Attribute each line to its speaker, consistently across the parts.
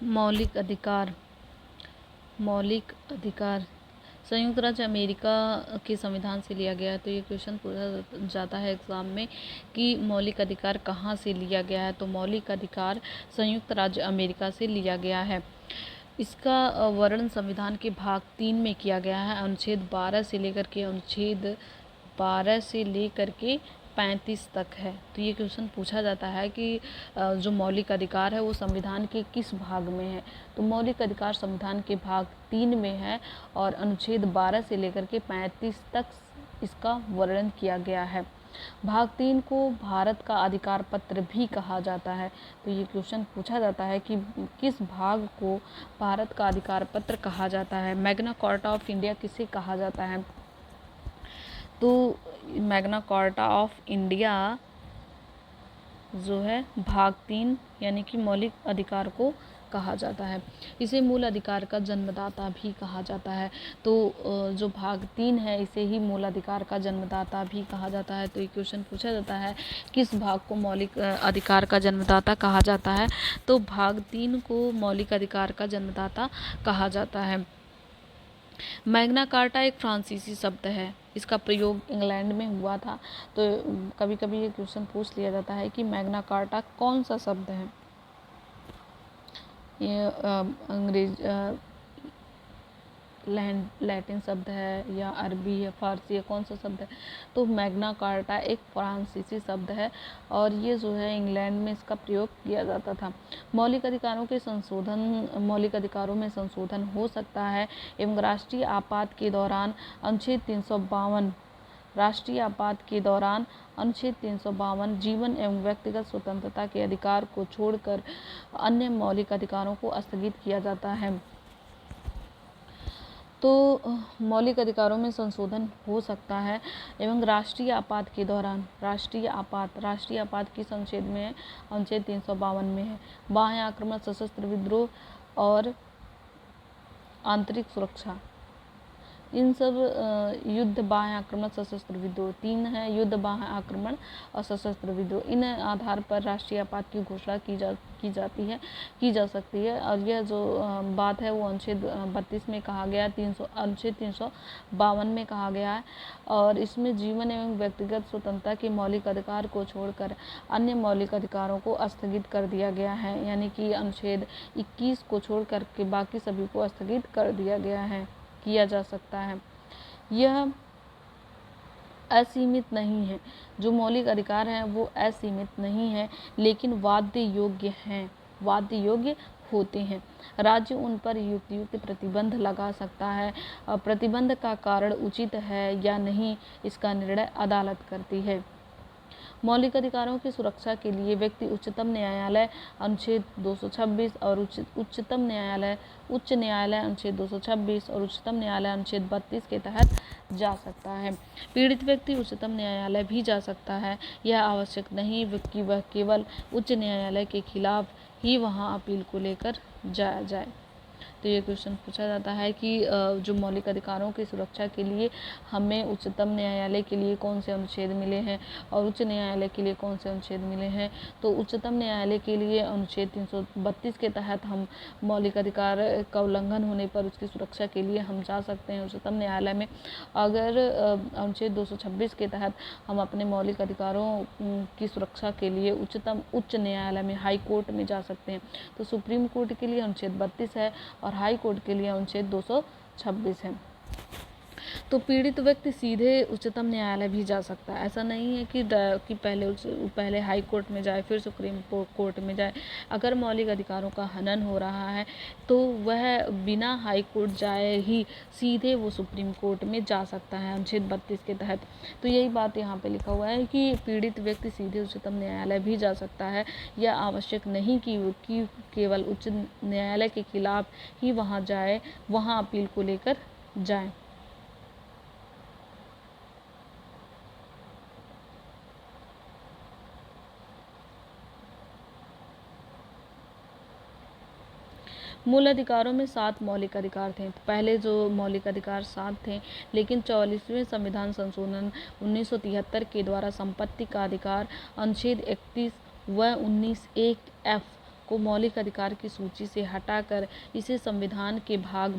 Speaker 1: मौलिक अधिकार। मौलिक अधिकार संयुक्त राज्य अमेरिका के संविधान से लिया गया है। तो ये क्वेश्चन पूछा जाता है एग्जाम में कि मौलिक अधिकार कहाँ से लिया गया है। तो मौलिक अधिकार संयुक्त राज्य अमेरिका से लिया गया है। इसका वर्णन संविधान के भाग 3 में किया गया है। अनुच्छेद 12 से लेकर के 35 तक है। तो ये क्वेश्चन पूछा जाता है कि जो मौलिक अधिकार है वो संविधान के किस भाग में है। तो मौलिक अधिकार संविधान के भाग 3 में है और अनुच्छेद 12 से लेकर के 35 तक इसका वर्णन किया गया है। भाग 3 को भारत का अधिकार पत्र भी कहा जाता है। तो ये क्वेश्चन पूछा जाता है कि किस भाग को भारत का अधिकार पत्र कहा जाता है। मैग्ना कार्टा ऑफ इंडिया किसे कहा जाता है। तो मैग्ना कार्टा ऑफ इंडिया जो है भाग 3 यानी कि मौलिक अधिकार को कहा जाता है। इसे मूल अधिकार का जन्मदाता भी कहा जाता है। तो जो भाग 3 है इसे ही मूल अधिकार का जन्मदाता भी कहा जाता है। तो ये क्वेश्चन पूछा जाता है किस भाग को मौलिक अधिकार का जन्मदाता कहा जाता है। तो भाग 3 को मौलिक अधिकार का जन्मदाता कहा जाता है। मैग्ना कार्टा एक फ्रांसीसी शब्द है। इसका प्रयोग इंग्लैंड में हुआ था। तो कभी कभी ये क्वेश्चन पूछ लिया जाता है कि मैग्ना कार्टा कौन सा शब्द है। ये अंग्रेज लैटिन शब्द है या अरबी है, फारसी है, कौन सा शब्द है। तो मैग्ना कार्टा एक फ्रांसीसी शब्द है और ये जो है इंग्लैंड में इसका प्रयोग किया जाता था। मौलिक अधिकारों में संशोधन हो सकता है एवं राष्ट्रीय आपात के दौरान अनुच्छेद 352 जीवन एवं व्यक्तिगत स्वतंत्रता के अधिकार को छोड़कर अन्य मौलिक अधिकारों को स्थगित किया जाता है। तो मौलिक अधिकारों में संशोधन हो सकता है एवं राष्ट्रीय आपात के दौरान राष्ट्रीय आपात किस अनुच्छेद में है। अनुच्छेद 352 में है। बाह्य आक्रमण, सशस्त्र विद्रोह और आंतरिक सुरक्षा, इन सब युद्ध, बाह्य आक्रमण, सशस्त्र विद्रोह 3 है। युद्ध, बाह्य आक्रमण और सशस्त्र विद्रोह, इन आधार पर राष्ट्रीय आपात की घोषणा की जा सकती है। और यह जो बात है वो अनुच्छेद 32 में कहा गया, अनुच्छेद 352 में कहा गया है। और इसमें जीवन एवं व्यक्तिगत स्वतंत्रता के मौलिक अधिकार को छोड़कर अन्य मौलिक अधिकारों को स्थगित कर दिया गया है। यानी कि अनुच्छेद 21 को छोड़कर के बाकी सभी को स्थगित कर दिया गया है, किया जा सकता है। यह असीमित नहीं है। जो मौलिक अधिकार हैं वो असीमित नहीं है लेकिन वाद्य योग्य होते हैं। राज्य उन पर युक्त प्रतिबंध लगा सकता है। प्रतिबंध का कारण उचित है या नहीं इसका निर्णय अदालत करती है। मौलिक अधिकारों की सुरक्षा के लिए व्यक्ति उच्चतम न्यायालय अनुच्छेद 226 और उच्च न्यायालय अनुच्छेद 226 और उच्चतम न्यायालय अनुच्छेद 32 के तहत जा सकता है। पीड़ित व्यक्ति उच्चतम न्यायालय भी जा सकता है। यह आवश्यक नहीं कि वह केवल उच्च न्यायालय के खिलाफ ही वहां अपील को लेकर जाया जाए। तो ये क्वेश्चन पूछा जाता है कि जो मौलिक अधिकारों की सुरक्षा के लिए हमें उच्चतम न्यायालय के लिए कौन से अनुच्छेद मिले हैं और उच्च न्यायालय के लिए कौन से अनुच्छेद मिले हैं। तो उच्चतम न्यायालय के लिए अनुच्छेद 332 के तहत हम मौलिक अधिकार का उल्लंघन होने पर उसकी सुरक्षा के लिए हम जा सकते हैं उच्चतम न्यायालय में। अगर अनुच्छेद 226 के तहत हम अपने मौलिक अधिकारों की सुरक्षा के लिए उच्च न्यायालय में, हाई कोर्ट में जा सकते हैं। तो सुप्रीम कोर्ट के लिए अनुच्छेद 32 है और हाई कोर्ट के लिए अनुच्छेद 226 है। तो पीड़ित व्यक्ति सीधे उच्चतम न्यायालय भी जा सकता है। ऐसा नहीं है कि पहले हाई कोर्ट में जाए फिर सुप्रीम कोर्ट में जाए। अगर मौलिक अधिकारों का हनन हो रहा है तो वह बिना हाई कोर्ट जाए ही सीधे वो सुप्रीम कोर्ट में जा सकता है अनुच्छेद 32 के तहत। तो यही बात यहाँ पे लिखा हुआ है कि पीड़ित व्यक्ति सीधे उच्चतम न्यायालय भी जा सकता है। यह आवश्यक नहीं कि केवल उच्च न्यायालय के खिलाफ ही वहाँ जाए, वहाँ अपील को लेकर जाए। मूल अधिकारों में 7 मौलिक अधिकार थे। तो पहले जो मौलिक अधिकार 7 थे, लेकिन 44वें संविधान संशोधन 1973 के द्वारा संपत्ति का अधिकार अनुच्छेद 31 व 19(1)(f) को मौलिक अधिकार की सूची से हटाकर इसे संविधान के भाग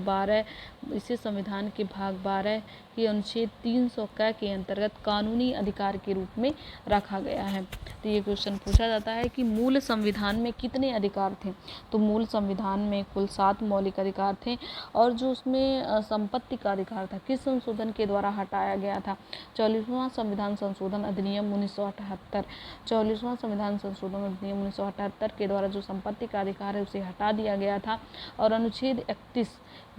Speaker 1: 12 के अनुच्छेद 300 क के अंतर्गत कानूनी अधिकार के रूप में रखा गया है। तो ये क्वेश्चन पूछा जाता है कि मूल संविधान में कितने अधिकार थे। तो मूल संविधान में कुल 7 मौलिक अधिकार थे और जो उसमें संपत्ति का अधिकार था किस संशोधन के द्वारा हटाया गया था। 44वां संविधान संशोधन अधिनियम 1978। 44वां संविधान संशोधन अधिनियम 1978 के द्वारा जो संपत्ति का अधिकार है उसे हटा दिया गया था। और अनुच्छेद 31,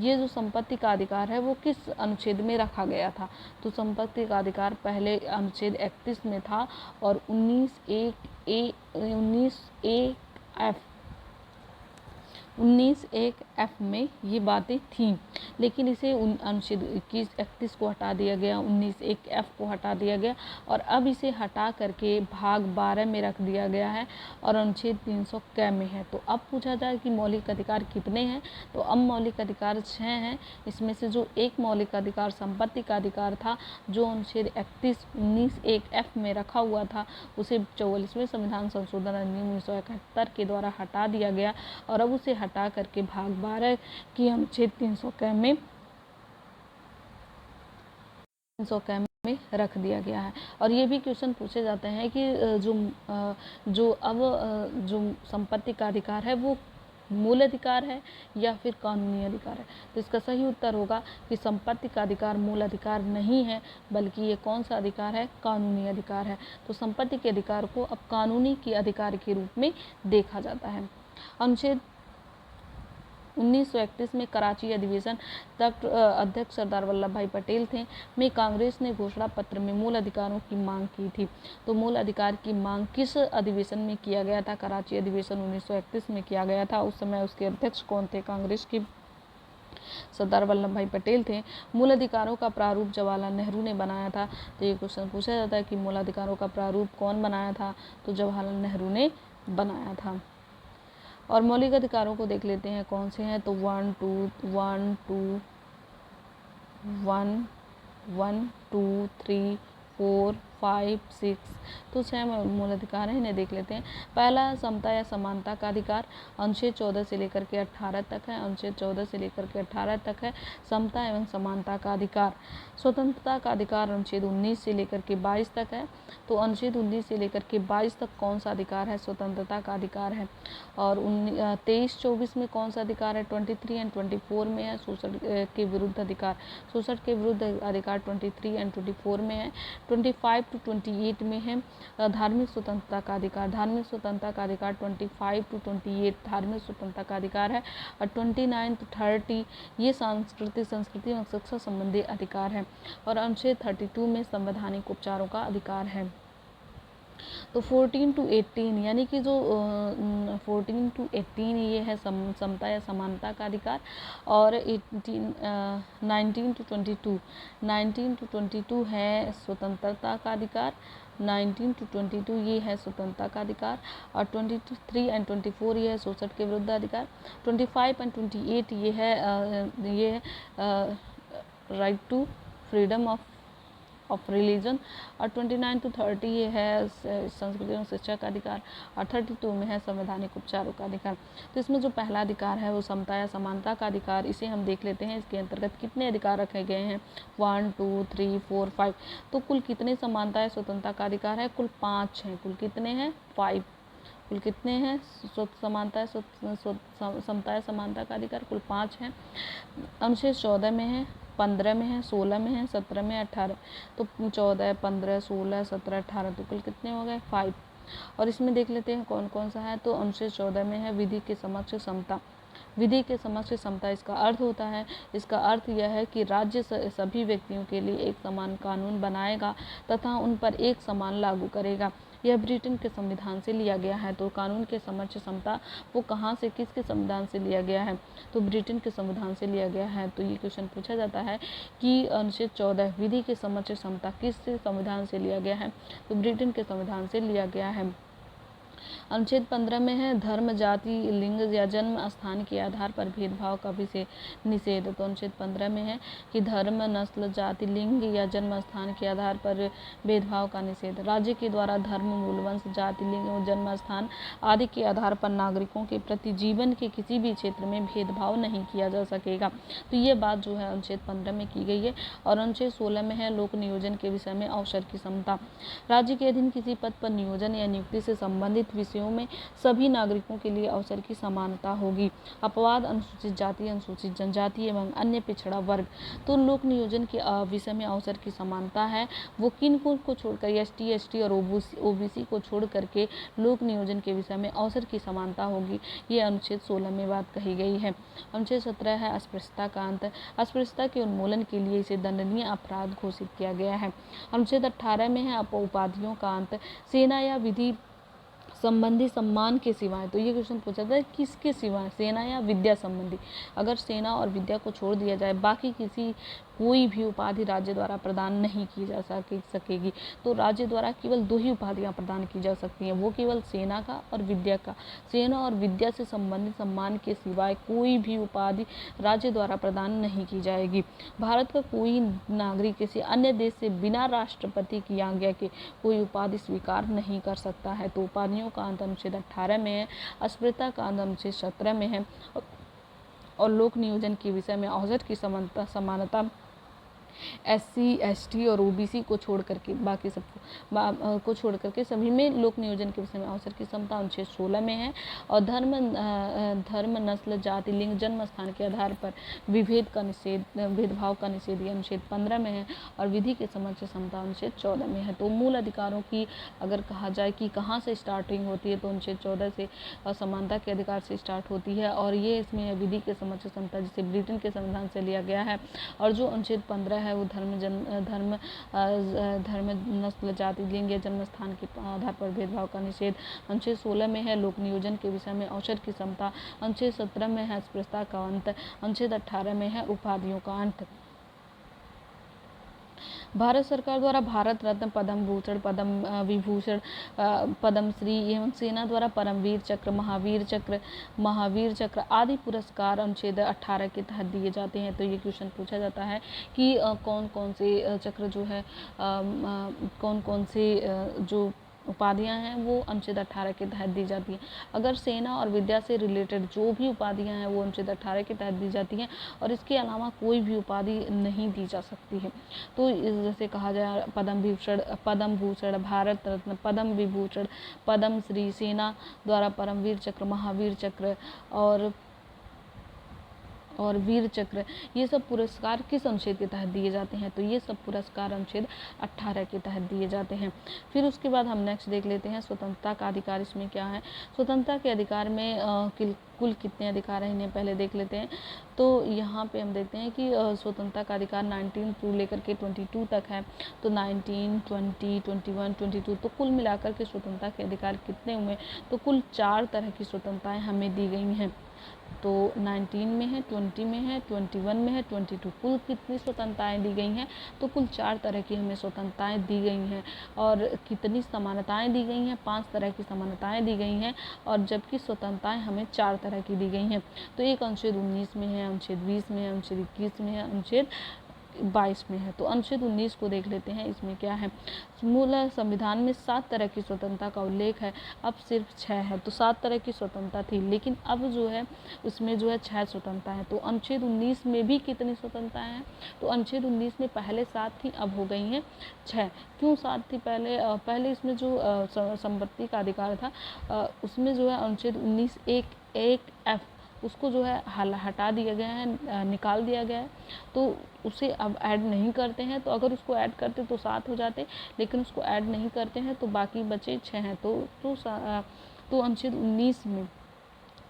Speaker 1: ये जो संपत्ति का अधिकार है वो किस अनुच्छेद में रखा गया था। तो संपत्ति का अधिकार पहले अनुच्छेद 31 में था और 19(1)(f) में ये बातें थीं, लेकिन इसे अनुच्छेद 31 को हटा दिया गया, 19(1)(f) को हटा दिया गया और अब इसे हटा करके भाग 12 में रख दिया गया है और अनुच्छेद 300 क में है। तो अब पूछा जाए कि मौलिक अधिकार कितने हैं, तो अब मौलिक अधिकार 6 हैं। इसमें से जो एक मौलिक अधिकार संपत्ति का अधिकार था जो अनुच्छेद 31 19(1)(f) में रखा हुआ था उसे 44वें संविधान संशोधन अधिनियम 1971 के द्वारा हटा दिया गया और अब उसे हटा करके भाग 12 की अनुच्छेद 300 क में रख दिया गया है। और ये भी क्वेश्चन पूछे जाते हैं कि जो संपत्ति का अधिकार है वो मूल अधिकार है या फिर कानूनी अधिकार है। तो इसका सही उत्तर होगा कि संपत्ति का अधिकार मूल अधिकार नहीं है, बल्कि ये कौन सा अधिकार है, कानूनी अधिकार है। तो संपत्ति के अधिकार को अब कानूनी के अधिकार के रूप में देखा जाता है। अनुच्छेद 1931 में कराची अधिवेशन तक अध्यक्ष सरदार वल्लभ भाई पटेल थे में कांग्रेस ने घोषणा पत्र में मूल अधिकारों की मांग की थी। तो मूल अधिकार की मांग किस अधिवेशन में किया गया था। कराची अधिवेशन 1931 में किया गया था। उस समय उसके अध्यक्ष कौन थे, कांग्रेस की सरदार वल्लभ भाई पटेल थे। मूल अधिकारों का प्रारूप जवाहरलाल नेहरू ने बनाया था। तो ये क्वेश्चन पूछा जाता है कि मूल अधिकारों का प्रारूप कौन बनाया था, तो जवाहरलाल नेहरू ने बनाया था। और मौलिक अधिकारों को देख लेते हैं कौन से हैं। तो 1 2 3 4 5 6 तो 6 मूल अधिकार हैं, इन्हें देख लेते हैं। पहला समता या समानता का अधिकार अनुच्छेद 14 से लेकर के 18 तक है। अनुच्छेद 14 से लेकर के 18 तक है समता एवं समानता का अधिकार। स्वतंत्रता का अधिकार अनुच्छेद 19 से लेकर के 22 तक है। तो अनुच्छेद 19 से लेकर के 22 तक कौन सा अधिकार है, स्वतंत्रता का अधिकार है। और 23-24 में कौन सा अधिकार है, 23 एंड 24 में है शोषण के विरुद्ध अधिकार। शोषण के विरुद्ध अधिकार 23 एंड 24 में है। 25 to 28 में है धार्मिक स्वतंत्रता का अधिकार। धार्मिक स्वतंत्रता का अधिकार 25 to 28 धार्मिक स्वतंत्रता का अधिकार है। और 29 to 30 ये संस्कृति और शिक्षा संबंधी अधिकार है। और अनुच्छेद 32 में संवैधानिक उपचारों का अधिकार है। तो 14 to 18 यानी कि जो 14 to 18 ये है समता या समानता का अधिकार। और 19 to 22 है स्वतंत्रता का अधिकार। 19 to 22 ये है स्वतंत्रता का अधिकार। और 23 एंड 24 ये है शोषण के विरुद्ध अधिकार। 25 एंड 28 ये है right to freedom of religion. और 29 to 30 ये है संस्कृति और शिक्षा का अधिकार। और 32 में है संवैधानिक उपचारों का अधिकार। तो इसमें जो पहला अधिकार है वो समता या समानता का अधिकार, इसे हम देख लेते हैं। इसके अंतर्गत कितने अधिकार रखे गए हैं, 1 2 3 4 5। तो कुल कितने समानता या स्वतंत्रता का अधिकार है, कुल 5 हैं। कुल कितने हैं, 5। कुल कितने हैं समता या समानता का अधिकार, कुल 5 हैं। अनुच्छेद 14 में है, 15 में है, 16 में है, 17 में, 18। तो 14 15 16 17 18 तो कुल कितने हो गए, 5। और इसमें देख लेते हैं कौन कौन सा है। तो अनुच्छेद 14 में है विधि के समक्ष समता। विधि के समक्ष समता इसका अर्थ होता है, इसका अर्थ यह है कि राज्य सभी व्यक्तियों के लिए एक समान कानून बनाएगा तथा उन पर एक समान लागू करेगा। यह ब्रिटेन के संविधान से लिया गया है। तो कानून के समक्ष समता वो कहाँ से, किसके संविधान से लिया गया है, तो ब्रिटेन के संविधान से लिया गया है। तो ये क्वेश्चन पूछा जाता है कि अनुच्छेद 14 विधि के समक्ष समता किस संविधान से लिया गया है, तो ब्रिटेन के संविधान से लिया गया है। अनुच्छेद 15 में है धर्म, जाति, लिंग या जन्म स्थान के आधार पर भेदभाव का निषेध। तो अनुच्छेद 15 में है कि धर्म, नस्ल, जाति, लिंग या जन्म स्थान के आधार पर भेदभाव का निषेध। राज्य के द्वारा धर्म, मूल वंश, जाति, लिंग और जन्म स्थान आदि के आधार पर नागरिकों के प्रति जीवन के किसी भी क्षेत्र में भेदभाव नहीं किया जा सकेगा। तो ये बात जो है अनुच्छेद 15 में की गई है। और अनुच्छेद 16 में है लोक नियोजन के विषय में अवसर की समता। राज्य के अधीन किसी पद पर नियोजन या नियुक्ति से संबंधित विषयों में सभी नागरिकों के लिए अवसर की समानता होगी। अपवाद अनुसूचित जाति, अनुसूचित जनजाति एवं अन्य पिछड़ा वर्ग। तो लोक नियोजन के विषय में अवसर की समानता है वो किन को छोड़कर एसटी, एसटी और ओबीसी को छोड़ करके लोक नियोजन के विषय में अवसर की समानता होगी। ये अनुच्छेद 16 में बात कही गई है। अनुच्छेद 17 है अस्पृश्यता का अंत। अस्पृश्यता के उन्मूलन के लिए इसे दंडनीय अपराध घोषित किया गया है। अनुच्छेद 18 में है उपाधियों का अंत। सेना या विधि संबंधी सम्मान के सिवाय। तो ये क्वेश्चन पूछा था किसके सिवाय, सेना या विद्या संबंधी। अगर सेना और विद्या को छोड़ दिया जाए बाकी कोई भी उपाधि राज्य द्वारा प्रदान नहीं की जा सकेगी। तो राज्य द्वारा केवल 2 ही उपाधियां प्रदान की जा सकती हैं, वो केवल सेना का और विद्या का। सेना और विद्या से संबंधित सम्मान के सिवाय कोई भी उपाधि राज्य द्वारा प्रदान नहीं की जाएगी। भारत का कोई नागरिक किसी अन्य देश से बिना राष्ट्रपति की आज्ञा के कोई उपाधि स्वीकार नहीं कर सकता है। तो उपाधियों का अंत अनुच्छेद 18 में है। अस्पृश्यता का अंत अनुच्छेद 17 में है। और लोक नियोजन के विषय में अवसर की समानता एससी, एसटी और ओबीसी को छोड़ करके बाकी सबको को छोड़ करके सभी में लोक नियोजन के विषय में अवसर की समता अनुच्छेद 16 में है। और धर्म, नस्ल, जाति, लिंग, जन्म स्थान के आधार पर भेदभाव का निषेध अनुच्छेद 15 में है। और विधि के समक्ष समता अनुच्छेद 14 में है। तो मूल अधिकारों की अगर कहा जाए कि कहाँ से स्टार्टिंग होती है तो अनुच्छेद 14 से समानता के अधिकार से स्टार्ट होती है। और ये इसमें विधि के समक्ष समता जिसे ब्रिटेन के संविधान से लिया गया है। और जो अनुच्छेद 15 है वो धर्म, नस्ल, जाति, लिंग या जन्म स्थान के आधार पर भेदभाव का निषेध। अनुच्छेद 16 में है लोक नियोजन के विषय में अवसर की समता। अनुच्छेद 17 में है अस्पृश्यता का अंत। अनुच्छेद 18 में है उपाधियों का अंत। भारत सरकार द्वारा भारत रत्न, पद्म भूषण, पद्म विभूषण, पद्मश्री एवं सेना द्वारा परमवीर चक्र, महावीर चक्र आदि पुरस्कार अनुच्छेद 18 के तहत दिए जाते हैं। तो ये क्वेश्चन पूछा जाता है कि कौन कौन से चक्र जो है कौन कौन से जो उपाधियां हैं वो अनुच्छेद 18 के तहत दी जाती हैं। अगर सेना और विद्या से रिलेटेड जो भी उपाधियां हैं वो अनुच्छेद 18 के तहत दी जाती हैं और इसके अलावा कोई भी उपाधि नहीं दी जा सकती है। तो जैसे कहा जाए पद्म भूषण, भारत रत्न, पद्म विभूषण, पद्मश्री, सेना द्वारा परमवीर चक्र, महावीर चक्र और वीर चक्र, ये सब पुरस्कार किस अनुच्छेद के तहत दिए जाते हैं? तो ये सब पुरस्कार अनुच्छेद 18 के तहत दिए जाते हैं। फिर उसके बाद हम नेक्स्ट देख लेते हैं स्वतंत्रता का अधिकार इसमें क्या है। स्वतंत्रता के अधिकार में कुल कितने अधिकार हैं इन्हें पहले देख लेते हैं। तो यहाँ पे हम देखते हैं कि स्वतंत्रता का अधिकार 19 टू लेकर के 22 तक है। तो 19, 20, 21, 22 तो कुल मिलाकर के स्वतंत्रता के अधिकार कितने हुए? तो कुल 4 तरह की स्वतंत्रताएं हमें दी गई हैं। तो 19 में है, 20 में है, 21 में है, 22 कुल कितनी स्वतंत्रताएं दी गई हैं? तो कुल 4 तरह की हमें स्वतंत्रताएं दी गई हैं। और कितनी समानताएं दी गई हैं? 5 तरह की समानताएं दी गई हैं। और जबकि स्वतंत्रताएं हमें 4 तरह की दी गई हैं। तो एक अनुच्छेद 19 में है, अनुच्छेद 20 में है, अनुच्छेद 21 में है, अनुच्छेद 22 में है। तो अनुच्छेद 19 को देख लेते हैं। इसमें क्या है? मूल संविधान में 7 तरह की स्वतंत्रता का उल्लेख है, अब सिर्फ 6 है। तो 7 तरह की स्वतंत्रता थी लेकिन अब जो है उसमें जो है 6 स्वतंत्रता है। तो अनुच्छेद 19 में भी कितनी स्वतंत्रताएं हैं? तो अनुच्छेद 19 में पहले 7 थी, अब हो गई हैं 6। क्यों 7 थी? पहले इसमें जो संपत्ति का अधिकार था उसमें जो है अनुच्छेद 19 एक F उसको जो है हटा दिया गया है, निकाल दिया गया है। तो उसे अब ऐड नहीं करते हैं। तो अगर उसको ऐड करते तो 7 हो जाते, लेकिन उसको ऐड नहीं करते हैं तो बाकी बचे 6 हैं। तो अनुच्छेद 19 में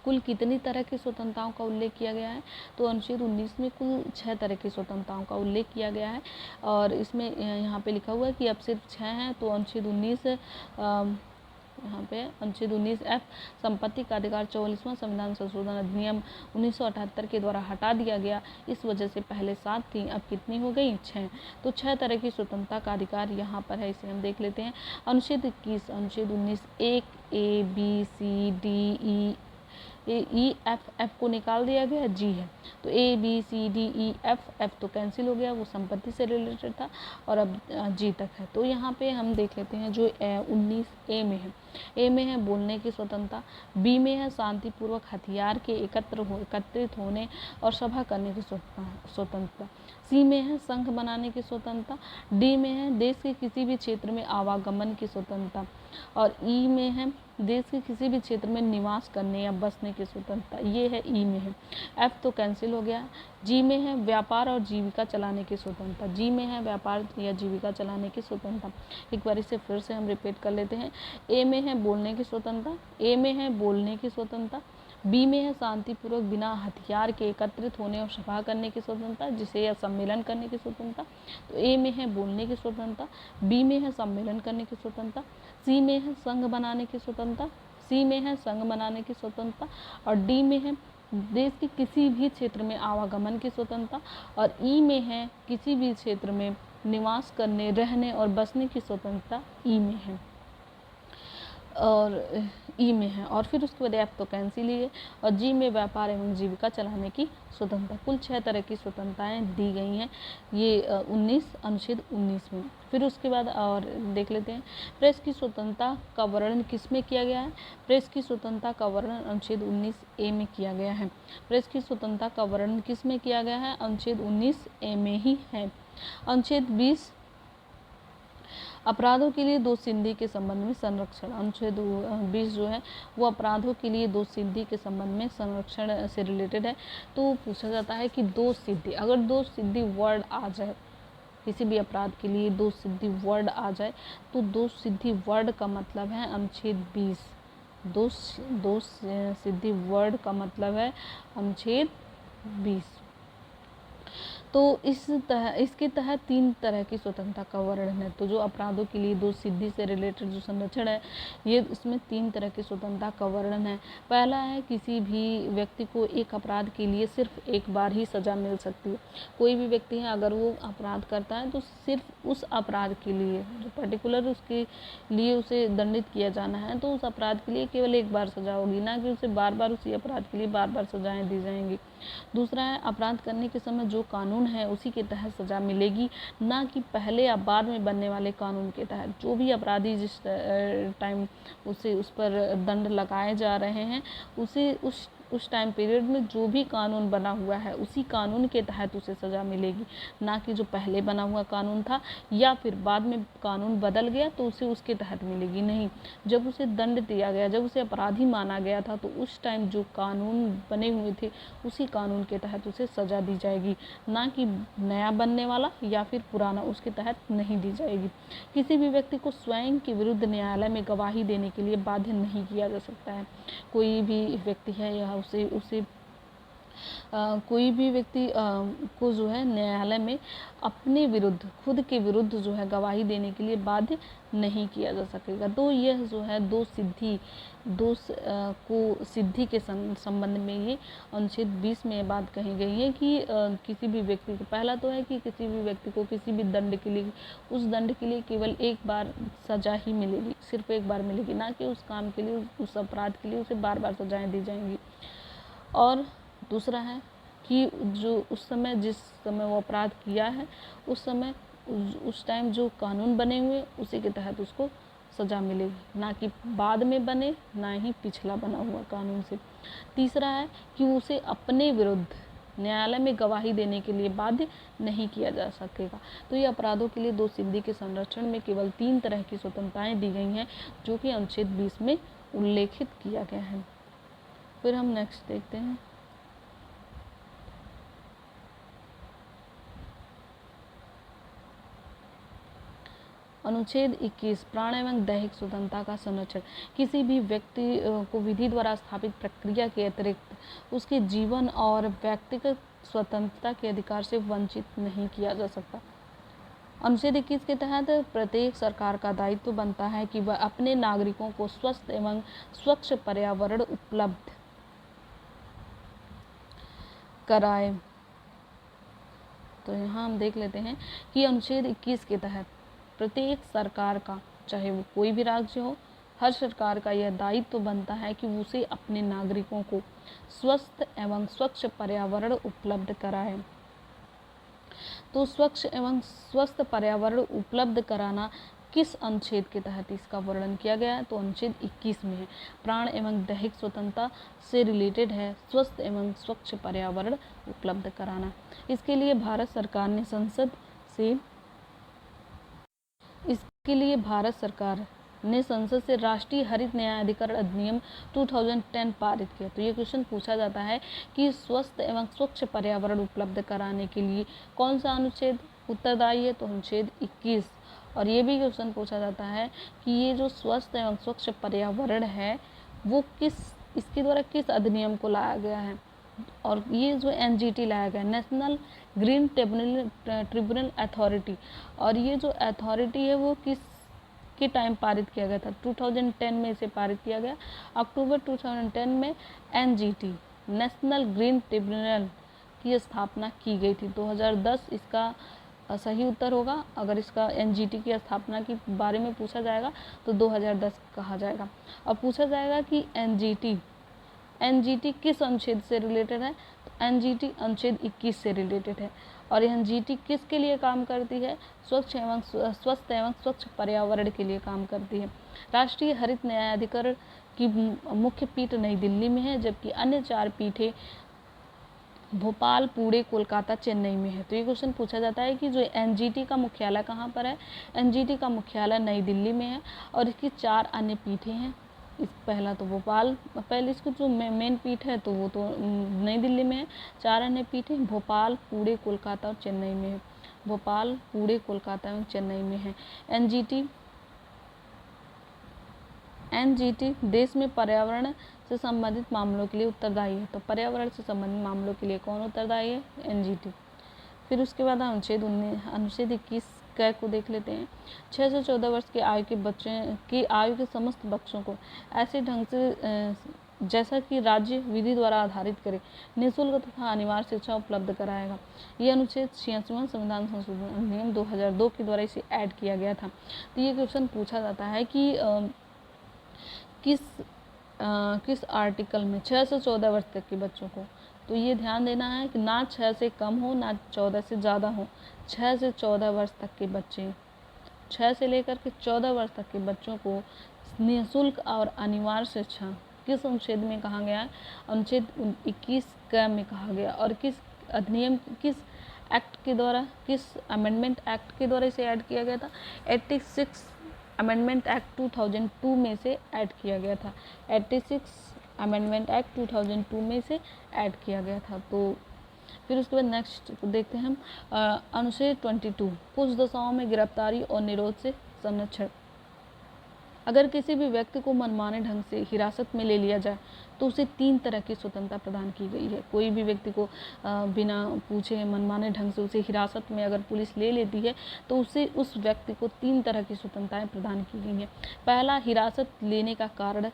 Speaker 1: कुल कितनी तरह की स्वतंत्रताओं का उल्लेख किया गया है? तो अनुच्छेद 19 में कुल 6 तरह की स्वतंत्रताओं का उल्लेख किया गया है। और इसमें यहाँ पे लिखा हुआ है कि अब सिर्फ 6 हैं। तो अनुच्छेद 19 यहाँ पे अनुच्छेद 19F संपत्ति का अधिकार 44वां संविधान संशोधन अधिनियम 1978 के द्वारा हटा दिया गया। इस वजह से पहले 7 थी, अब कितनी हो गई? 6। तो 6 तरह की स्वतंत्रता का अधिकार यहाँ पर है, इसे हम देख लेते हैं। अनुच्छेद 21, अनुच्छेद 19 1 A B C D E F को निकाल दिया गया, G है तो A B C D E F तो कैंसिल हो गया, वो संपत्ति से रिलेटेड था और अब G तक है। तो यहाँ पे हम देख लेते हैं जो 19 A में है। A में है बोलने की स्वतंत्रता, B में है शांतिपूर्वक हथियार के एकत्रित होने और सभा करने की स्वतंत्रता, C में है संघ बनाने की स्वतंत्रता, D में है देश के किसी भी क्षेत्र में आवागमन की स्वतंत्रता और E में है देश के किसी भी क्षेत्र में निवास करने या बसने की स्वतंत्रता, ये है E में है। F तो कैंसिल हो गया। G में है व्यापार और जीविका चलाने की स्वतंत्रता, G में है व्यापार या जीविका चलाने की स्वतंत्रता। एक बार इसे फिर से हम रिपीट कर लेते हैं। A में है बोलने की स्वतंत्रता, A में है बोलने की स्वतंत्रता, B में है शांतिपूर्वक बिना हथियार के एकत्रित होने और सभा करने की स्वतंत्रता, जिसे या सम्मेलन करने की स्वतंत्रता। तो A में है बोलने की स्वतंत्रता, B में है सम्मेलन करने की स्वतंत्रता, C में है संघ बनाने की स्वतंत्रता, C में है संघ बनाने की स्वतंत्रता और D में है देश के किसी भी क्षेत्र में आवागमन की स्वतंत्रता और E में है किसी भी क्षेत्र में निवास करने, रहने और बसने की स्वतंत्रता E में है और E में है। और फिर उसके बाद F तो कैंसिल ही है और G में व्यापार एवं जीविका चलाने की स्वतंत्रता। कुल 6 तरह की स्वतंत्रताएं दी गई हैं ये अनुच्छेद 19 में। फिर उसके बाद और देख लेते हैं प्रेस की स्वतंत्रता का वर्णन किस में किया गया है। प्रेस की स्वतंत्रता का वर्णन अनुच्छेद 19A में किया गया है। प्रेस की स्वतंत्रता का वर्णन किस में किया गया है? अनुच्छेद 19A में ही है। अनुच्छेद 20 अपराधों के लिए दोषसिद्धि के संबंध में संरक्षण। अनुच्छेद 20 जो है वो अपराधों के लिए दोषसिद्धि के संबंध में संरक्षण से रिलेटेड है। तो पूछा जाता है कि दोषसिद्धि, अगर दोषसिद्धि वर्ड आ जाए किसी भी अपराध के लिए दोषसिद्धि वर्ड आ जाए तो दोषसिद्धि वर्ड का मतलब है अनुच्छेद 20। दोषसिद्धि वर्ड का मतलब है अनुच्छेद 20। तो इसके तहत 3 तरह की स्वतंत्रता का वर्णन है। तो जो अपराधों के लिए दोषसिद्धि से रिलेटेड जो संरक्षण है ये इसमें 3 तरह की स्वतंत्रता का वर्णन है। पहला है किसी भी व्यक्ति को एक अपराध के लिए सिर्फ एक बार ही सज़ा मिल सकती है। कोई भी व्यक्ति है अगर वो अपराध करता है तो सिर्फ उस अपराध के लिए जो पर्टिकुलर उसके लिए उसे दंडित किया जाना है तो उस अपराध के लिए केवल एक बार सज़ा होगी, ना कि उसे बार बार उसी अपराध के लिए बार बार सज़ाएँ दी जाएंगी। दूसरा है अपराध करने के समय जो कानून है उसी के तहत सज़ा मिलेगी, ना कि पहले या बाद में बनने वाले कानून के तहत। जो भी अपराधी जिस टाइम उस पर दंड लगाए जा रहे हैं उसे उस टाइम पीरियड में जो भी कानून बना हुआ है उसी कानून के तहत उसे सज़ा मिलेगी, ना कि जो पहले बना हुआ कानून था या फिर बाद में कानून बदल गया तो उसे उसके तहत मिलेगी। नहीं, जब उसे दंड दिया गया, जब उसे अपराधी माना गया था तो उस टाइम जो कानून बने हुए थे उसी कानून के तहत उसे सज़ा दी जाएगी, ना कि नया बनने वाला या फिर पुराना उसके तहत नहीं दी जाएगी। किसी भी व्यक्ति को स्वयं के विरुद्ध न्यायालय में गवाही देने के लिए बाध्य नहीं किया जा सकता है। कोई भी व्यक्ति है या उसे कोई भी व्यक्ति को जो है न्यायालय में अपने विरुद्ध, खुद के विरुद्ध जो है गवाही देने के लिए बाध्य नहीं किया जा सकेगा। तो यह जो है दोष को सिद्धि के संबंध में ये अनुच्छेद 20 में बात कही गई है कि किसी भी व्यक्ति को, पहला तो है कि किसी भी व्यक्ति को किसी भी दंड के लिए, उस दंड के लिए केवल एक बार सज़ा ही मिलेगी, सिर्फ एक बार मिलेगी, ना कि उस काम के लिए, उस अपराध के लिए उसे बार बार सज़ाएँ दी जाएंगी। और दूसरा है कि जो उस समय जिस समय वो अपराध किया है उस समय उस टाइम जो कानून बने हुए उसी के तहत उसको सज़ा मिलेगी, ना कि बाद में बने, ना ही पिछला बना हुआ कानून से। तीसरा है कि उसे अपने विरुद्ध न्यायालय में गवाही देने के लिए बाध्य नहीं किया जा सकेगा। तो ये अपराधों के लिए दोषसिद्धि के संरक्षण में केवल 3 तरह की स्वतंत्रताएं दी गई हैं जो कि अनुच्छेद 20 में उल्लेखित किया गया है। फिर हम नेक्स्ट देखते हैं अनुच्छेद 21 प्राण एवं दैहिक स्वतंत्रता का संरक्षण। किसी भी व्यक्ति को विधि द्वारा स्थापित प्रक्रिया के अतिरिक्त उसके जीवन और व्यक्तिगत स्वतंत्रता के अधिकार से वंचित नहीं किया जा सकता। अनुच्छेद 21 के तहत प्रत्येक सरकार का दायित्व बनता है कि वह अपने नागरिकों को स्वस्थ एवं स्वच्छ पर्यावरण उपलब्ध कराए। तो यहाँ हम देख लेते हैं कि अनुच्छेद 21 के तहत प्रत्येक सरकार का, चाहे वो कोई भी राज्य हो, हर सरकार का यह दायित्व बनता है कि उसे अपने नागरिकों को स्वस्थ एवं स्वच्छ पर्यावरण उपलब्ध कराए। तो स्वच्छ एवं स्वस्थ पर्यावरण उपलब्ध कराना किस अनुच्छेद के तहत इसका वर्णन किया गया है? तो अनुच्छेद 21 में है। प्राण एवं दैहिक स्वतंत्रता से रिलेटेड है स्वच्छ एवं स्वच्छ पर्यावरण उपलब्ध कराना। इसके लिए भारत सरकार ने संसद से राष्ट्रीय हरित न्यायाधिकरण अधिनियम 2010 पारित किया। तो ये क्वेश्चन पूछा जाता है कि स्वस्थ एवं स्वच्छ पर्यावरण उपलब्ध कराने के लिए कौन सा अनुच्छेद उत्तरदायी है? तो अनुच्छेद 21। और ये भी क्वेश्चन पूछा जाता है कि ये जो स्वस्थ एवं स्वच्छ पर्यावरण है वो इसके द्वारा किस अधिनियम को लाया गया है? और ये जो NGT लाया गया, नेशनल ग्रीन ट्रिब्यूनल अथॉरिटी, और ये जो अथॉरिटी है वो किस के टाइम पारित किया गया था? 2010 में इसे पारित किया गया। अक्टूबर 2010 में NGT नेशनल ग्रीन ट्रिब्यूनल की स्थापना की गई थी। 2010 इसका सही उत्तर होगा। अगर इसका NGT की स्थापना के बारे में पूछा जाएगा तो 2010 कहा जाएगा। अब पूछा जाएगा कि NGT किस अनुच्छेद से रिलेटेड है? तो NGT अनुच्छेद 21 से रिलेटेड है। और NGT किसके लिए काम करती है? स्वस्थ एवं स्वच्छ पर्यावरण के लिए काम करती है। राष्ट्रीय हरित न्यायाधिकरण की मुख्य पीठ नई दिल्ली में है, जबकि अन्य 4 पीठें भोपाल, पुणे, कोलकाता, चेन्नई में है। तो ये क्वेश्चन पूछा जाता है कि जो NGT का मुख्यालय कहाँ पर है? NGT का मुख्यालय नई दिल्ली में है और इसकी 4 अन्य पीठें हैं। पहला तो भोपाल, पहले इसकी जो मेन पीठ है तो वो तो नई दिल्ली में है। 4 अन्य पीठें भोपाल, पुणे, कोलकाता और चेन्नई में है। भोपाल, पुणे, कोलकाता और चेन्नई में है। NGT देश में पर्यावरण से संबंधित मामलों के लिए उत्तरदायी है। तो पर्यावरण से संबंधित मामलों के लिए कौन उत्तरदायी है? NGT। फिर उसके बाद अनुच्छेद 21 क को देख लेते हैं। 6 से 14 वर्ष की आयु के बच्चे की आयु के समस्त बच्चों को ऐसे ढंग से जैसा कि राज्य विधि द्वारा आधारित करे निःशुल्क तथा अनिवार्य शिक्षा उपलब्ध कराएगा। ये अनुच्छेद 86वां संविधान संशोधन अधिनियम 2002 के द्वारा इसे ऐड किया गया था। तो ये क्वेश्चन पूछा जाता है कि किस आर्टिकल में 6 से 14 वर्ष तक के बच्चों को, तो ये ध्यान देना है कि ना 6 से कम हो ना 14 से ज़्यादा हो। 6 से 14 वर्ष तक के बच्चे, 6 से लेकर के 14 वर्ष तक के बच्चों को निःशुल्क और अनिवार्य शिक्षा किस अनुच्छेद में कहा गया है? अनुच्छेद 21 क में कहा गया। और किस अधिनियम, किस एक्ट के द्वारा, किस अमेंडमेंट एक्ट के द्वारा इसे ऐड किया गया था? 86 अमेंडमेंट एक्ट 2002 में से ऐड किया गया था। 86 अमेंडमेंट एक्ट 2002 में से ऐड किया गया था। तो फिर उसके बाद नेक्स्ट देखते हैं हम अनुच्छेद 22 कुछ दशाओं में गिरफ्तारी और निरोध से संरक्षण। अगर किसी भी व्यक्ति को मनमाने ढंग से हिरासत में ले लिया जाए तो उसे 3 तरह की स्वतंत्रता प्रदान की गई है। कोई भी व्यक्ति को बिना पूछे मनमाने ढंग से उसे हिरासत में अगर पुलिस ले लेती है तो उस व्यक्ति को 3 तरह की स्वतंत्रताएं प्रदान की गई हैं। पहला, हिरासत लेने का कारण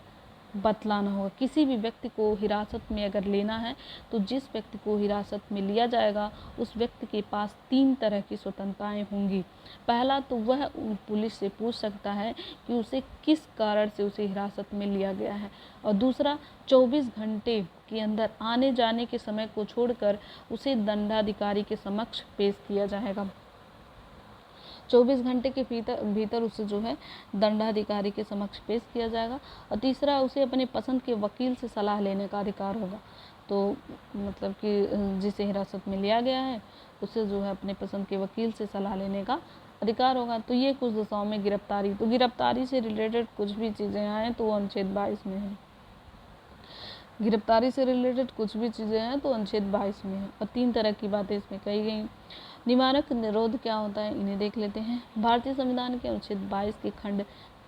Speaker 1: बतलाना होगा। किसी भी व्यक्ति को हिरासत में अगर लेना है तो जिस व्यक्ति को हिरासत में लिया जाएगा उस व्यक्ति के पास 3 तरह की स्वतंत्रताएं होंगी। पहला तो वह पुलिस से पूछ सकता है कि उसे किस कारण से उसे हिरासत में लिया गया है। और दूसरा, 24 घंटे के अंदर आने जाने के समय को छोड़कर उसे दंडाधिकारी के समक्ष पेश किया जाएगा। 24 घंटे के भीतर उसे जो है दंडाधिकारी के समक्ष पेश किया जाएगा। और तीसरा, उसे अपने पसंद के वकील से सलाह लेने का अधिकार होगा। तो मतलब कि जिसे हिरासत में लिया गया है उसे जो है अपने पसंद के वकील से सलाह लेने का अधिकार होगा। तो ये कुछ दशाओं में गिरफ्तारी, तो गिरफ्तारी से रिलेटेड कुछ भी चीज़ें आएँ तो वो अनुच्छेद 22 में है। गिरफ्तारी से रिलेटेड कुछ भी चीज़ें हैं तो अनुच्छेद 22 में है। और 3 तरह की बातें इसमें कही गई। निवारक निरोध क्या होता है, इन्हें देख लेते हैं। भारतीय संविधान के अनुच्छेद 22 के खंड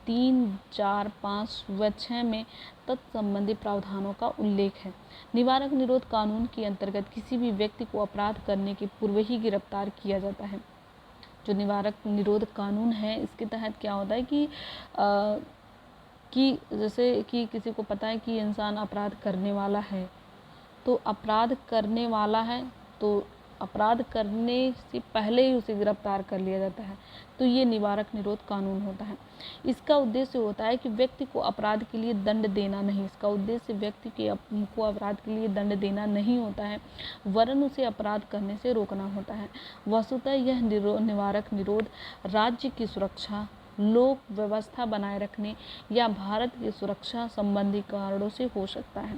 Speaker 1: 3, 4, 5 व 6 में तत्संबंधी प्रावधानों का उल्लेख है। निवारक निरोध कानून के अंतर्गत किसी भी व्यक्ति को अपराध करने के पूर्व ही गिरफ्तार किया जाता है। जो निवारक निरोध कानून है इसके तहत क्या होता है कि जैसे कि किसी को पता है कि इंसान अपराध करने वाला है, तो अपराध करने वाला है तो अपराध करने से पहले ही उसे गिरफ्तार कर लिया जाता है, तो ये निवारक निरोध कानून होता है। इसका उद्देश्य होता है कि व्यक्ति को अपराध के लिए दंड देना नहीं, इसका उद्देश्य व्यक्ति को अपराध के लिए दंड देना नहीं होता है, वरन उसे अपराध करने से रोकना होता है। वस्तुतः यह निवारक निरोध राज्य की सुरक्षा, लोक व्यवस्था बनाए रखने या भारत की सुरक्षा संबंधी कारणों से हो सकता है।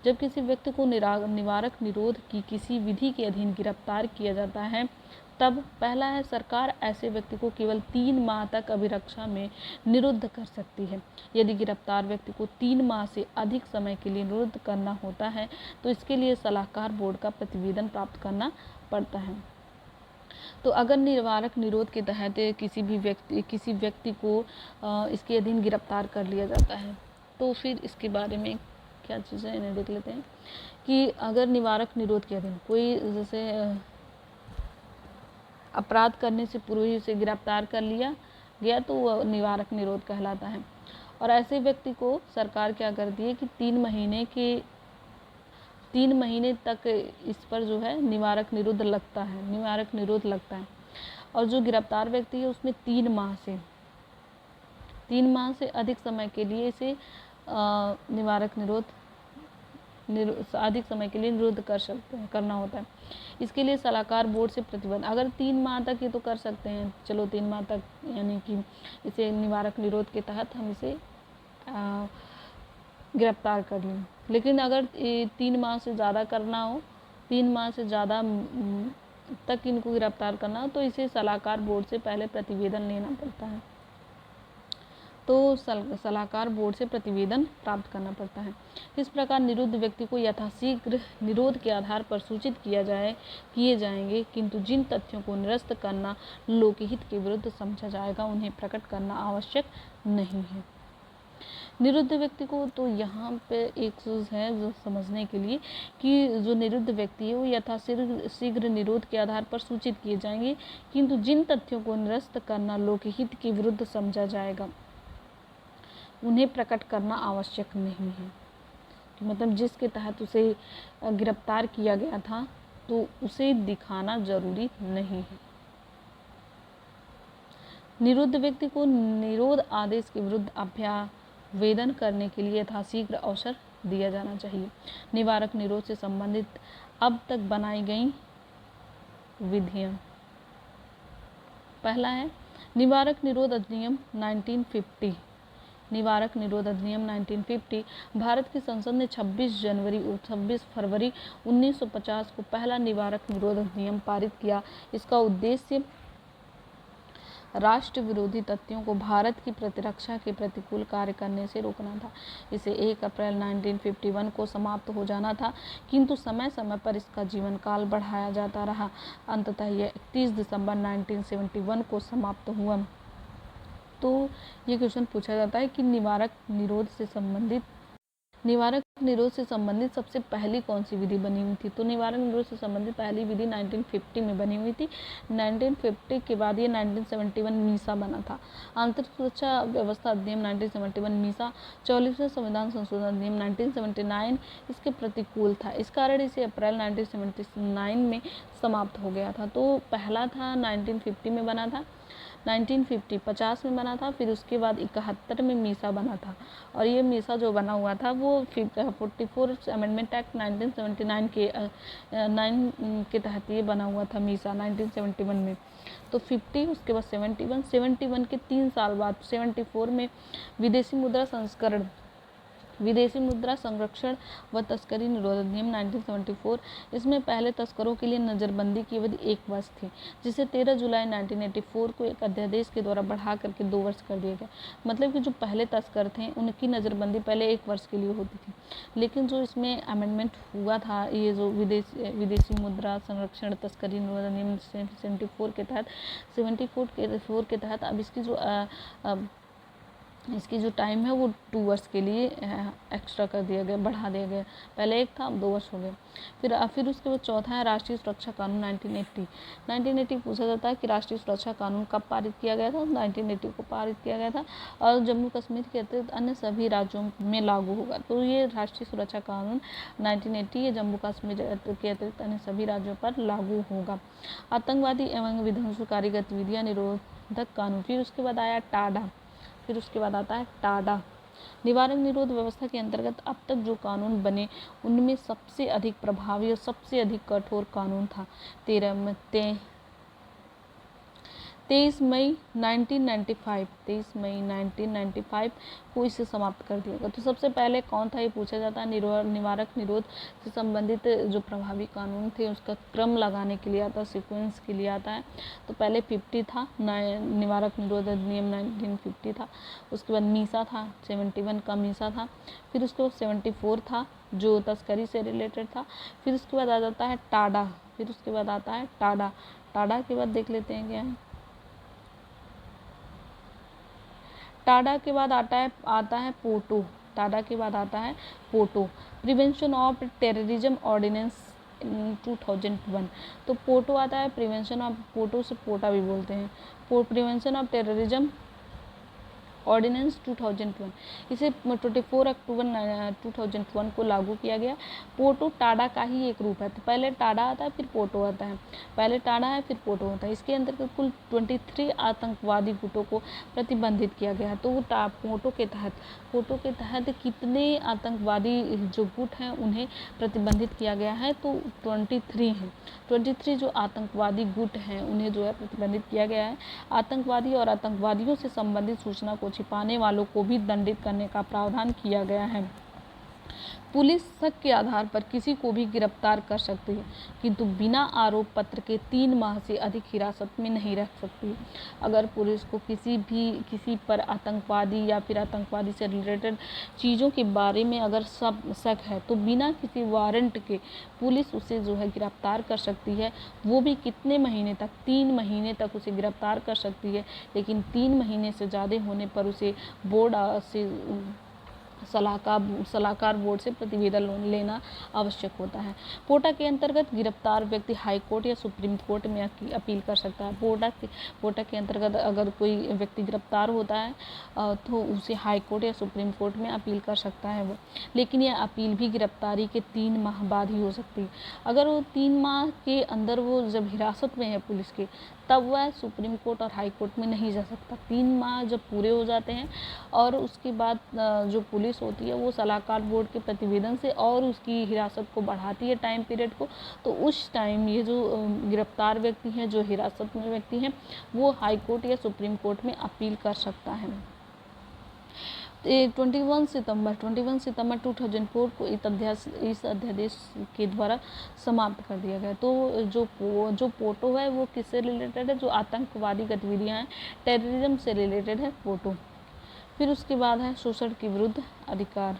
Speaker 1: जब किसी व्यक्ति को निवारक निरोध की किसी विधि के अधीन गिरफ्तार किया जाता है, तब पहला है, सरकार ऐसे व्यक्ति को केवल 3 माह तक अभिरक्षा में निरुद्ध कर सकती है। यदि गिरफ्तार व्यक्ति को 3 माह से अधिक समय के लिए निरुद्ध करना होता है तो इसके लिए सलाहकार बोर्ड का प्रतिवेदन प्राप्त करना पड़ता है। तो अगर निवारक निरोध के तहत किसी व्यक्ति को इसके अधीन गिरफ्तार कर लिया जाता है, तो फिर इसके बारे में क्या चीज़ें इन्हें देख लेते हैं कि अगर निवारक निरोध के अधीन कोई जैसे अपराध करने से पूर्व ही उसे गिरफ्तार कर लिया गया तो वह निवारक निरोध कहलाता है। और ऐसे व्यक्ति को सरकार क्या करती है कि 3 महीने तक इस पर जो है निवारक निरोध लगता है। और जो गिरफ्तार व्यक्ति है उसमें 3 माह से अधिक समय के लिए इसे अधिक समय के लिए निरुद्ध करना होता है। इसके लिए सलाहकार बोर्ड से प्रतिबंध, अगर 3 माह तक ये तो कर सकते हैं, चलो 3 माह तक, यानी कि इसे निवारक निरोध के तहत हम इसे गिरफ्तार कर लें। लेकिन अगर 3 माह से ज़्यादा करना हो, 3 माह से ज़्यादा तक इनको गिरफ्तार करना हो, तो इसे सलाहकार बोर्ड से पहले प्रतिवेदन लेना पड़ता है। तो सलाहकार बोर्ड से प्रतिवेदन प्राप्त करना पड़ता है। इस प्रकार निरुद्ध व्यक्ति को यथाशीघ्र निरोध के आधार पर सूचित किए जाएंगे, किंतु जिन तथ्यों को निरस्त करना लोकहित के विरुद्ध समझा जाएगा उन्हें प्रकट करना आवश्यक नहीं है। निरुद्ध व्यक्ति को, तो यहाँ पे एक चीज़ है जो समझने के लिए कि जो निरुद्ध व्यक्ति है वो यथाशीघ्र निरोध के आधार पर सूचित किए जाएंगे, किंतु जिन तथ्यों को निरस्त करना लोकहित के विरुद्ध समझा जाएगा उन्हें प्रकट करना आवश्यक नहीं है। मतलब जिसके तहत उसे गिरफ्तार किया गया था तो उसे दिखाना जरूरी नहीं है। निरुद्ध व्यक्ति को निरोध आदेश के विरुद्ध अभ्यावेदन करने के लिए यथाशीघ्र अवसर दिया जाना चाहिए। निवारक निरोध से संबंधित अब तक बनाई गई विधियां। पहला है निवारक निरोध अधिनियम 1950। निवारक निरोध अधिनियम 1950 भारत की संसद ने 26 फरवरी 1950 को पहला निवारक निरोध अधिनियम पारित किया। इसका उद्देश्य राष्ट्र विरोधी तत्वों को भारत की प्रतिरक्षा के प्रतिकूल कार्य करने से रोकना था। इसे 1 अप्रैल 1951 को समाप्त हो जाना था, किंतु समय समय पर इसका जीवन काल बढ़ाया जाता रहा। अंततः यह 31 दिसंबर 1971 को समाप्त हुआ। तो ये क्वेश्चन पूछा जाता है कि निवारक निरोध से संबंधित सबसे पहली कौन सी विधि बनी हुई थी। तो निवारक निरोध से संबंधित पहली विधि 1950 में बनी हुई थी। 1950 के बाद ये 1971 मीसा बना था। आंतरिक सुरक्षा व्यवस्था अधिनियम 1971 मीसा। 44वें संविधान संशोधन अधिनियम 1979 इसके प्रतिकूल था। इस कारण इसे अप्रैल 1979 में समाप्त हो गया था। तो पहला था 1950 में बना था, 1950 में बना था, फिर उसके बाद 71 में मीसा बना था। और ये मीसा जो बना हुआ था वो 44 अमेंडमेंट एक्ट 1979 के तहत ये बना हुआ था मीसा 1971 में। तो 50, उसके बाद 71 के 3 साल बाद 74 में विदेशी मुद्रा संरक्षण व तस्करी निरोध अधिनियम 1974। इसमें पहले तस्करों के लिए नज़रबंदी की अवधि 1 वर्ष थी, जिसे 13 जुलाई 1984 को एक अध्यादेश के द्वारा बढ़ा करके 2 वर्ष कर दिया गया। मतलब कि जो पहले तस्कर थे उनकी नज़रबंदी पहले 1 वर्ष के लिए होती थी, लेकिन जो इसमें अमेंडमेंट हुआ था, ये जो विदेशी मुद्रा संरक्षण तस्करी निरोध अधिनियम 74 के तहत अब इसकी जो इसकी जो टाइम है वो 2 वर्ष के लिए एक्स्ट्रा कर दिया गया, बढ़ा दिया गया। पहले 1 था, अब 2 वर्ष हो गए। फिर उसके बाद चौथा है राष्ट्रीय सुरक्षा कानून 1980। 1980 पूछा जाता है कि राष्ट्रीय सुरक्षा कानून कब पारित किया गया था। 1980 को पारित किया गया था और जम्मू कश्मीर के अतिरिक्त अन्य सभी राज्यों में लागू होगा। तो ये राष्ट्रीय सुरक्षा कानून 1980 ये जम्मू कश्मीर के अतिरिक्त अन्य सभी राज्यों पर लागू होगा। आतंकवादी एवं विध्वंसकारी गतिविधियाँ निरोधक कानून। फिर उसके बाद आया टाडा। फिर उसके बाद आता है टाडा। निवारक निरोध व्यवस्था के अंतर्गत अब तक जो कानून बने उनमें सबसे अधिक प्रभावी और सबसे अधिक कठोर कानून था 23 मई 1995 को इसे समाप्त कर दिया गया। तो सबसे पहले कौन था ये पूछा जाता है। निवारक निरोध से संबंधित जो प्रभावी कानून थे उसका क्रम लगाने के लिए आता है, सीक्वेंस के लिए आता है। तो पहले 50 था, निवारक निरोध अधिनियम 1950 था। उसके बाद मीसा था, 71 का मीसा था। फिर उसके बाद 74 था जो तस्करी से रिलेटेड था। फिर उसके बाद आ जाता है टाडा। फिर उसके बाद आता है टाडा। टाडा के बाद देख लेते हैं क्या है। टाडा के बाद आता है पोटो। टाडा के बाद आता है POTO, prevention of terrorism ordinance 2001। तो पोटो आता है प्रिवेंशन ऑफ, पोटो से पोटा भी बोलते हैं, प्रिवेंशन ऑफ टेररिज्म ऑर्डिनेंस 2001। इसे 24 अक्टूबर 2001 को लागू किया गया। पोटो टाडा का ही एक रूप है। तो पहले टाडा आता है फिर पोटो आता है, पहले टाडा है फिर पोटो होता है। इसके अंतर्गत कुल 23 आतंकवादी गुटों को प्रतिबंधित किया गया है। तो पोटो के तहत कितने आतंकवादी जो गुट हैं उन्हें प्रतिबंधित किया गया है। तो 23 हैं। 23 जो आतंकवादी गुट हैं उन्हें जो है प्रतिबंधित किया गया है। आतंकवादी और आतंकवादियों से संबंधित सूचना को छिपाने वालों को भी दंडित करने का प्रावधान किया गया है। पुलिस शक के आधार पर किसी को भी गिरफ्तार कर सकती है, किंतु बिना आरोप पत्र के 3 माह से अधिक हिरासत में नहीं रख सकती। अगर पुलिस को किसी पर आतंकवादी या फिर आतंकवादी से रिलेटेड चीज़ों के बारे में अगर शक है तो बिना किसी वारंट के पुलिस उसे जो है गिरफ्तार कर सकती है। वो भी कितने महीने तक, 3 महीने तक उसे गिरफ्तार कर सकती है। लेकिन 3 महीने से ज़्यादा होने पर उसे बोर्ड से सलाहकार बोर्ड से प्रतिवेदन लेना आवश्यक होता है। पोटा के अंतर्गत गिरफ्तार व्यक्ति हाई कोर्ट या सुप्रीम कोर्ट में अपील कर सकता है। पोटा के अंतर्गत अगर कोई व्यक्ति गिरफ्तार होता है तो उसे हाई कोर्ट या सुप्रीम कोर्ट में अपील कर सकता है वो। लेकिन यह अपील भी गिरफ्तारी के 3 माह बाद ही हो सकती है। अगर वो 3 माह के अंदर वो जब हिरासत में है पुलिस के, तब वह सुप्रीम कोर्ट और हाई कोर्ट में नहीं जा सकता। 3 माह जब पूरे हो जाते हैं और उसके बाद जो पुलिस होती है वो सलाहकार बोर्ड के प्रतिवेदन से और उसकी हिरासत को बढ़ाती है, टाइम पीरियड को। तो उस टाइम ये जो गिरफ्तार व्यक्ति हैं, जो हिरासत में व्यक्ति हैं, वो हाई कोर्ट या सुप्रीम कोर्ट में अपील कर सकता है। 21 सितंबर 2004 को इस अध्यादेश के द्वारा समाप्त कर दिया गया। तो जो पोटो है वो किससे रिलेटेड है, जो आतंकवादी गतिविधियां हैं, टेररिज्म से रिलेटेड है पोटो। फिर उसके बाद है शोषण के विरुद्ध अधिकार।